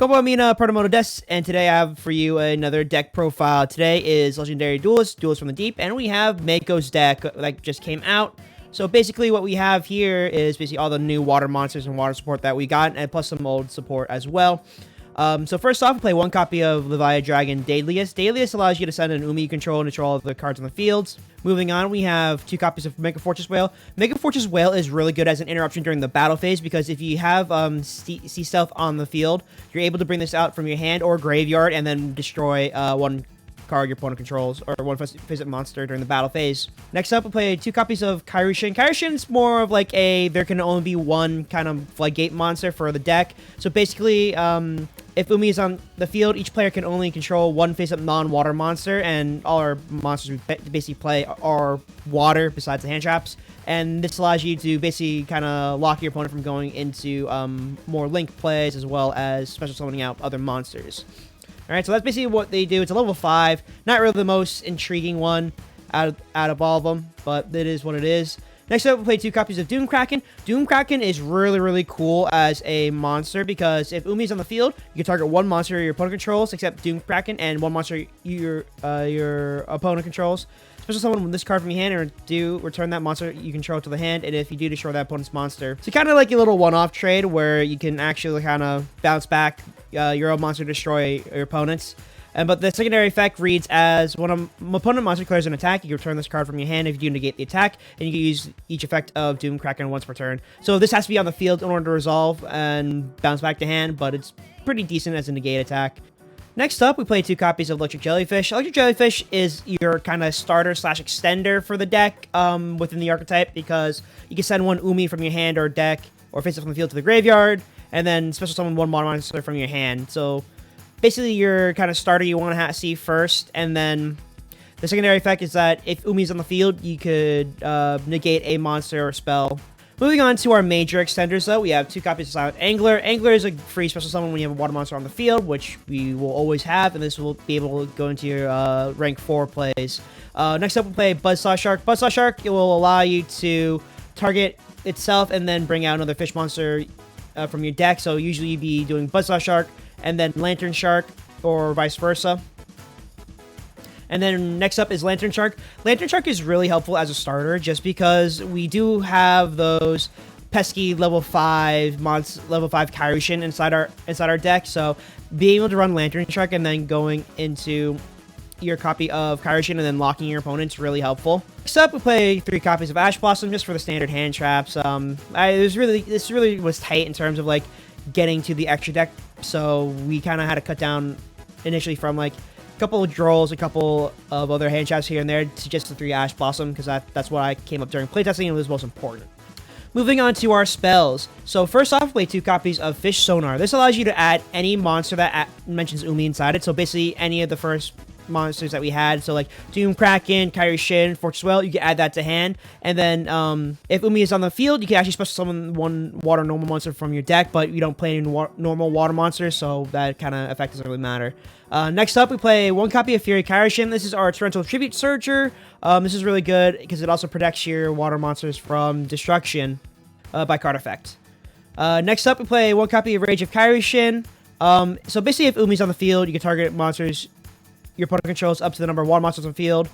Mina Proto-moto Des, and today I have for you another deck profile. Today is Legendary Duelist from the Deep, and we have Mako's deck that just came out. So basically what we have here is basically all the new water monsters and water support that we got, and plus some old support as well. So first off, we play one copy of Leviathan Dragon Duelist. Duelist allows you to send an Umi control and control all of the cards on the fields. Moving on, we have two copies of Mega Fortress Whale. Mega Fortress Whale is really good as an interruption during the battle phase because if you have Sea Stealth on the field, you're able to bring this out from your hand or graveyard and then destroy one card your opponent controls or one face-up monster during the battle phase. Next up, we play two copies of Kairyu-Shin. Kairyu-Shin is more of like there can only be one kind of floodgate monster for the deck. So basically, if Umi is on the field, each player can only control one face-up non-water monster, and all our monsters we basically play are water besides the hand traps. And this allows you to basically kind of lock your opponent from going into more link plays as well as special summoning out other monsters. Alright, so that's basically what they do. It's a level 5. Not really the most intriguing one out of all of them, but it is what it is. Next up, we play two copies of Doom Kraken. Doom Kraken is really cool as a monster because if Umi's on the field, you can target one monster your opponent controls, except Doom Kraken, and one monster your opponent controls. Special summon this card from your hand and return that monster you control to the hand, and if you do, destroy that opponent's monster. So kind of like a little one-off trade where you can actually kind of bounce back your own monster to destroy your opponent's. But the secondary effect reads as when an opponent monster declares an attack, you can return this card from your hand if you do negate the attack, and you can use each effect of Doom Kraken once per turn. So this has to be on the field in order to resolve and bounce back to hand, but it's pretty decent as a negate attack. Next up, we play two copies of Electric Jellyfish. Electric Jellyfish is your kind of starter / extender for the deck within the archetype because you can send one Umi from your hand or deck or face it from the field to the graveyard, and then special summon one water monster from your hand. So basically, your kind of starter you want to see first, and then the secondary effect is that if Umi's on the field, you could negate a monster or spell. Moving on to our major extenders, though, we have two copies of Silent Angler. Angler is a free special summon when you have a water monster on the field, which we will always have, and this will be able to go into your rank 4 plays. Next up, we'll play Buzzsaw Shark. Buzzsaw Shark, it will allow you to target itself and then bring out another fish monster from your deck. So usually you'd be doing Buzzsaw Shark and then Lantern Shark, or vice versa. And then next up is Lantern Shark. Lantern Shark is really helpful as a starter just because we do have those pesky level 5 Kairyu-Shin inside our deck. So being able to run Lantern Shark and then going into your copy of Kairyu-Shin and then locking your opponent's really helpful. Next up, we play 3 copies of Ash Blossom just for the standard hand traps. This really was tight in terms of like getting to the extra deck, so we kind of had to cut down initially from like a couple of Drolls, a couple of other hand traps here and there to just the 3 Ash Blossom because that's what I came up during playtesting and it was most important. Moving on to our spells. So first off, play 2 copies of Fish Sonar. This allows you to add any monster that mentions Umi inside it, so basically any of the first monsters that we had, so like Doom Kraken, Kairyu-Shin, Fortress Whale, you can add that to hand, and then if Umi is on the field, you can actually special summon one water normal monster from your deck, but you don't play any normal water monsters, so that kind of effect doesn't really matter. Next up, we play 1 copy of Fury Kairyu-Shin. This is our Torrential Tribute Surger. This is really good because it also protects your water monsters from destruction by card effect. Next up, we play 1 copy of Rage of Kairyu-Shin. So basically, if Umi's on the field, you can target monsters your opponent controls up to the number of water monsters on the field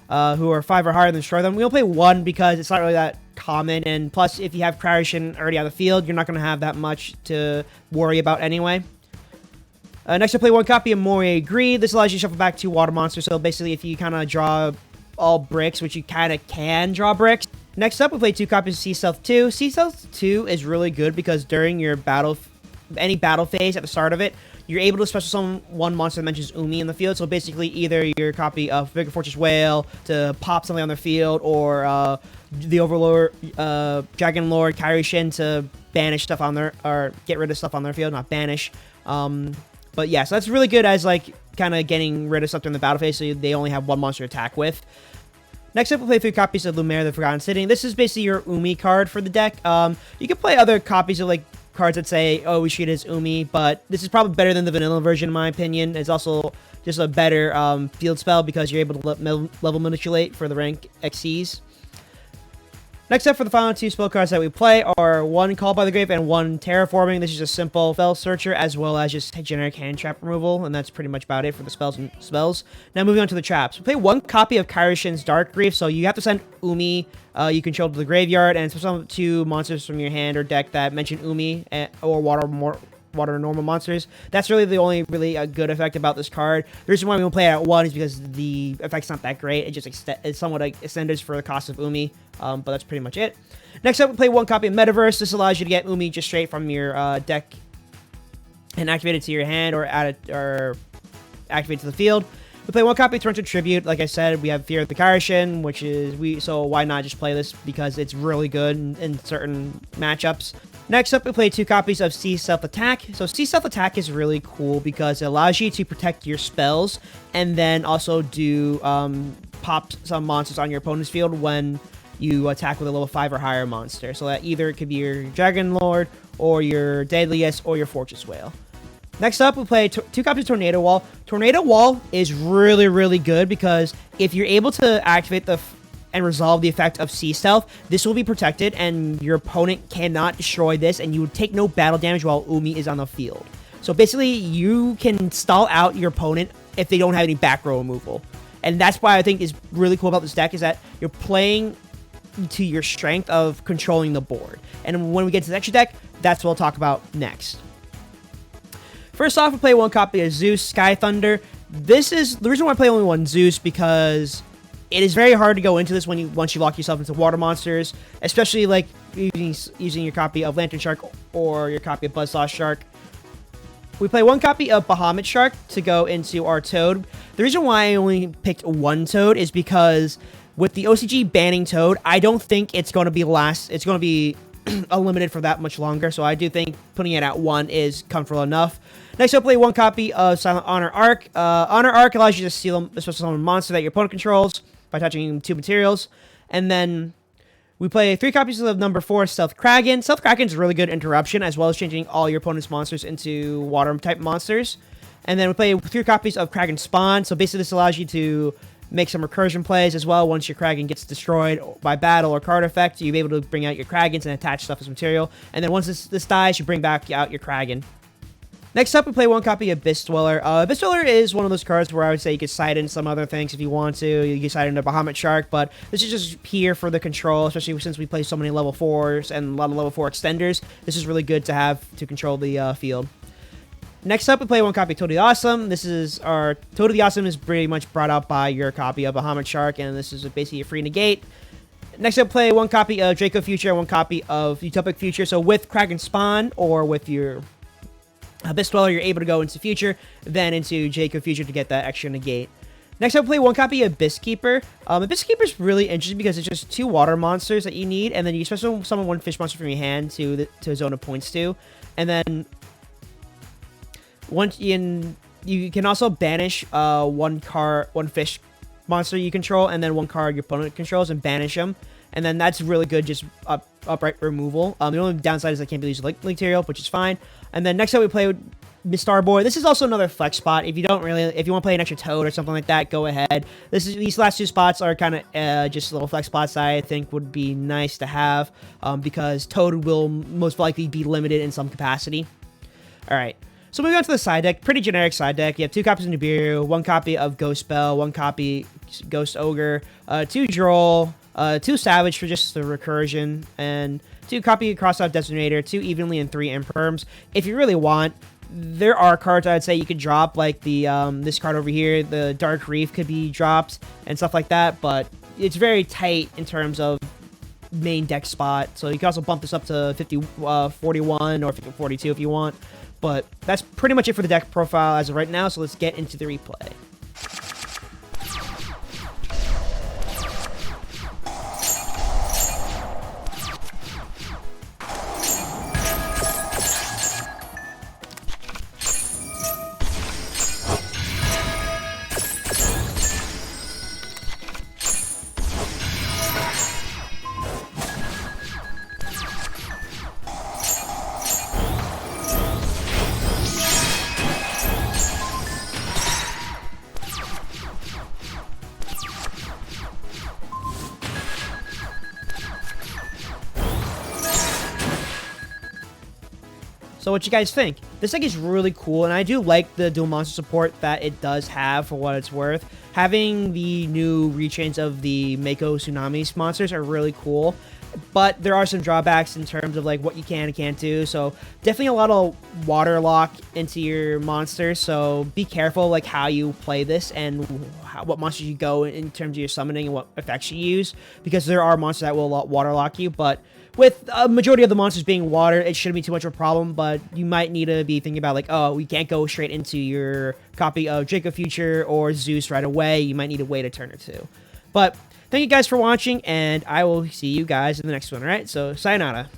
who are 5 or higher, then destroy them. We only play 1 because it's not really that common, and plus if you have Kairyu-Shin already on the field, you're not going to have that much to worry about anyway. Next, I play 1 copy of Moray Greed. This allows you to shuffle back 2 water monsters, so basically if you kind of draw all bricks, which you kind of can draw bricks. Next up, we play 2 copies of Sea Stealth 2. Sea Stealth 2 is really good because during your any battle phase at the start of it, you're able to special summon one monster that mentions Umi in the field. So basically, either your copy of Mega Fortress Whale to pop something on their field, or the Overlord, Dragon Lord, Kairyu-Shin to banish stuff on their, or get rid of stuff on their field, not banish. But yeah, so that's really good as like kind of getting rid of something in the battle phase, so they only have 1 monster to attack with. Next up, we'll play 3 copies of Lumiere, the Forgotten City. This is basically your Umi card for the deck. You can play other copies of like cards that say, oh, we treat it as Umi, but this is probably better than the vanilla version in my opinion. It's also just a better field spell because you're able to level manipulate for the rank XCs. Next up for the final two spell cards that we play are one Call by the Grave and one Terraforming. This is a simple spell searcher as well as just generic hand trap removal, and that's pretty much about it for the spells. Now moving on to the traps. We play one copy of Kairishin's Dark Grief, so you have to send Umi you control to the graveyard, and some two monsters from your hand or deck that mention Umi or water normal monsters. That's really the only good effect about this card. The reason why we don't play it at 1 is because the effect's not that great. It just it's somewhat extended for the cost of Umi, but that's pretty much it. Next up, we play one copy of Metaverse. This allows you to get Umi just straight from your deck and activate it to your hand or add it or activate it to the field. We play one copy of Torrential Tribute. Like I said, we have Fear of the Kairishin, which is so why not just play this because it's really good in certain matchups. Next up, we play two copies of Sea Self-Attack. So Sea Self-Attack is really cool because it allows you to protect your spells and then also do pop some monsters on your opponent's field when you attack with a level 5 or higher monster. So that either it could be your Dragon Lord or your Deadliest or your Fortress Whale. Next up, we play two copies of Tornado Wall. Tornado Wall is really, really good because if you're able to activate and resolve the effect of Sea Stealth, this will be protected and your opponent cannot destroy this and you would take no battle damage while Umi is on the field. So basically, you can stall out your opponent if they don't have any back row removal. And that's why I think is really cool about this deck is that you're playing to your strength of controlling the board. And when we get to the extra deck, that's what we'll talk about next. First off, we play one copy of Zeus Sky Thunder. This is the reason why I play only one Zeus because it is very hard to go into this once you lock yourself into water monsters, especially like using your copy of Lantern Shark or your copy of Buzzsaw Shark. We play one copy of Bahamut Shark to go into our Toad. The reason why I only picked one Toad is because with the OCG banning Toad, I don't think it's going to be It's going to be unlimited for that much longer, so I do think putting it at 1 is comfortable enough. Next up, play one copy of Silent Honor Arc. Honor Arc allows you to steal a special summon monster that your opponent controls by touching 2 materials. And then we play 3 copies of number 4, Stealth Kraken. Stealth Kraken is a really good interruption, as well as changing all your opponent's monsters into water-type monsters. And then we play 3 copies of Kraken Spawn. So basically, this allows you to make some recursion plays as well. Once your Kraken gets destroyed by battle or card effect, you'll be able to bring out your Kragans and attach stuff as material. And then once this dies, you bring back out your Kraken. Next up, we play one copy of Abyss Dweller. Abyss Dweller is one of those cards where I would say you could side in some other things if you want to. You can side into Bahamut Shark, but this is just here for the control, especially since we play so many level 4s and a lot of level 4 extenders. This is really good to have to control the field. Next up, we play one copy of Toad the Awesome. This is our Toad the Awesome is pretty much brought out by your copy of Bahamut Shark, and this is basically a free negate. Next up, play one copy of Draco Future and one copy of Utopic Future. So with Kraken Spawn or with your Abyss Dweller, you're able to go into Future, then into Draco Future to get that extra negate. Next up, play one copy of Abyss Keeper. Abyss Keeper is really interesting because it's just 2 water monsters that you need, and then you special summon 1 fish monster from your hand to a zone of points to, and then you can also banish one fish monster you control, and then 1 card your opponent controls, and banish them. And then that's really good, just upright removal. The only downside is I can't be using link material, which is fine. And then next up we play with Miss Starboy. This is also another flex spot. If you want to play an extra Toad or something like that, go ahead. These last 2 spots are kind of just little flex spots that I think would be nice to have because Toad will most likely be limited in some capacity. All right. So moving on to the side deck, pretty generic side deck. You have 2 copies of Nibiru, 1 copy of Ghost Spell, 1 copy Ghost Ogre, 2 Droll, 2 Savage for just the recursion, and 2 copy Crossout Designator, 2 Evenly, and 3 Imperms. If you really want, there are cards I'd say you could drop, like the this card over here, the Dark Reef could be dropped and stuff like that, but it's very tight in terms of main deck spot. So you can also bump this up to 41 or 42 if you want. But that's pretty much it for the deck profile as of right now, so let's get into the replay. So what you guys think? This deck is really cool, and I do like the dual monster support that it does have for what it's worth. Having the new rechains of the Mako Tsunamis monsters are really cool, but there are some drawbacks in terms of like what you can and can't do. So definitely a lot of water lock into your monsters, so be careful like how you play this and what monsters you go in terms of your summoning and what effects you use, because there are monsters that will water lock you, but with a majority of the monsters being water, it shouldn't be too much of a problem, but you might need to be thinking about, like, oh, we can't go straight into your copy of Draco Future or Zeus right away. You might need to wait a turn or two. But thank you guys for watching, and I will see you guys in the next one, all right? So, sayonara.